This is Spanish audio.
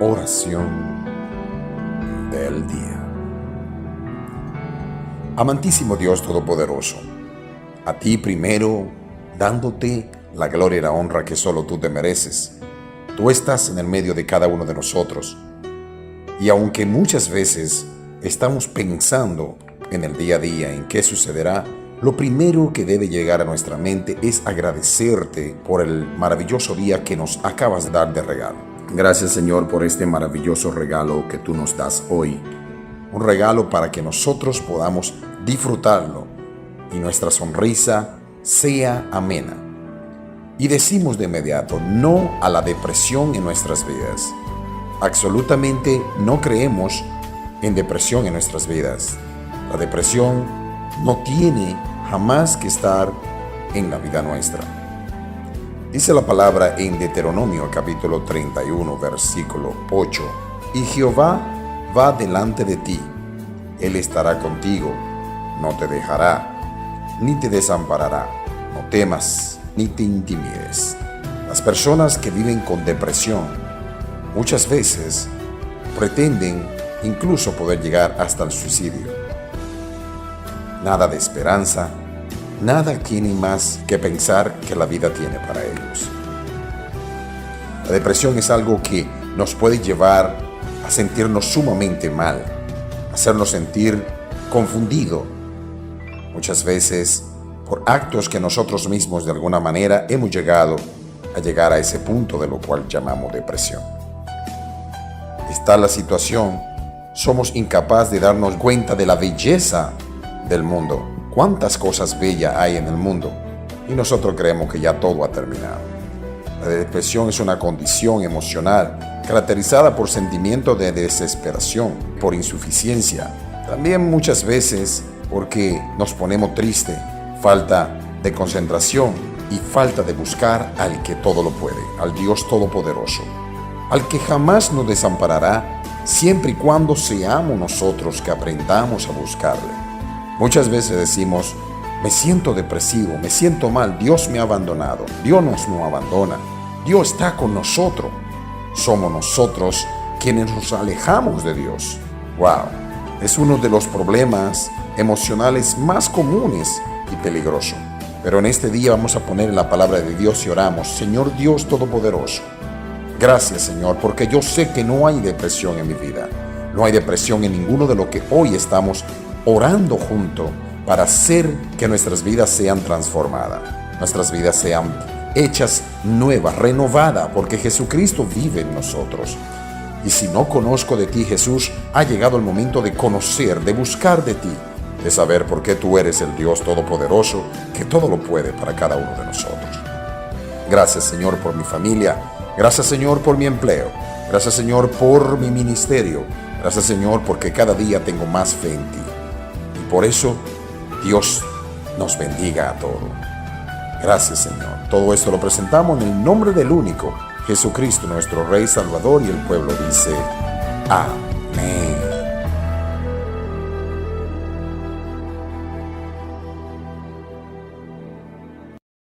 Oración del día. Amantísimo Dios Todopoderoso, a ti primero, dándote la gloria y la honra que solo tú te mereces. Tú estás en el medio de cada uno de nosotros. Y aunque muchas veces estamos pensando en el día a día en qué sucederá, lo primero que debe llegar a nuestra mente es agradecerte por el maravilloso día que nos acabas de dar de regalo. Gracias, Señor, por este maravilloso regalo que tú nos das hoy. Un regalo para que nosotros podamos disfrutarlo y nuestra sonrisa sea amena. Y decimos de inmediato no a la depresión en nuestras vidas. Absolutamente no creemos en depresión en nuestras vidas. La depresión no tiene jamás que estar en la vida nuestra. Dice la palabra en Deuteronomio capítulo 31 versículo 8: y Jehová va delante de ti, Él estará contigo, no te dejará, ni te desamparará, no temas, ni te intimides. Las personas que viven con depresión muchas veces pretenden incluso poder llegar hasta el suicidio. Nada de esperanza, nada tienen más que pensar que la vida tiene para ellos. La depresión es algo que nos puede llevar a sentirnos sumamente mal, hacernos sentir confundido, muchas veces por actos que nosotros mismos de alguna manera hemos llegado a ese punto de lo cual llamamos depresión. Está la situación, somos incapaces de darnos cuenta de la belleza del mundo. Cuántas cosas bellas hay en el mundo y nosotros creemos que ya todo ha terminado. La depresión es una condición emocional caracterizada por sentimientos de desesperación, por insuficiencia, también muchas veces porque nos ponemos tristes, falta de concentración y falta de buscar al que todo lo puede, al Dios Todopoderoso, al que jamás nos desamparará siempre y cuando seamos nosotros que aprendamos a buscarle. Muchas veces decimos, me siento depresivo, me siento mal, Dios me ha abandonado. Dios no abandona, Dios está con nosotros. Somos nosotros quienes nos alejamos de Dios. ¡Wow! Es uno de los problemas emocionales más comunes y peligrosos. Pero en este día vamos a poner la palabra de Dios y oramos. Señor Dios Todopoderoso, gracias, Señor, porque yo sé que no hay depresión en mi vida. No hay depresión en ninguno de lo que hoy estamos orando juntos para hacer que nuestras vidas sean transformadas, nuestras vidas sean hechas nuevas, renovadas, porque Jesucristo vive en nosotros. Y si no conozco de ti, Jesús, ha llegado el momento de conocer, de buscar de ti, de saber por qué tú eres el Dios Todopoderoso, que todo lo puede para cada uno de nosotros. Gracias, Señor, por mi familia. Gracias, Señor, por mi empleo. Gracias, Señor, por mi ministerio. Gracias, Señor, porque cada día tengo más fe en ti. Por eso, Dios nos bendiga a todos. Gracias, Señor. Todo esto lo presentamos en el nombre del único Jesucristo, nuestro Rey Salvador, y el pueblo dice, amén.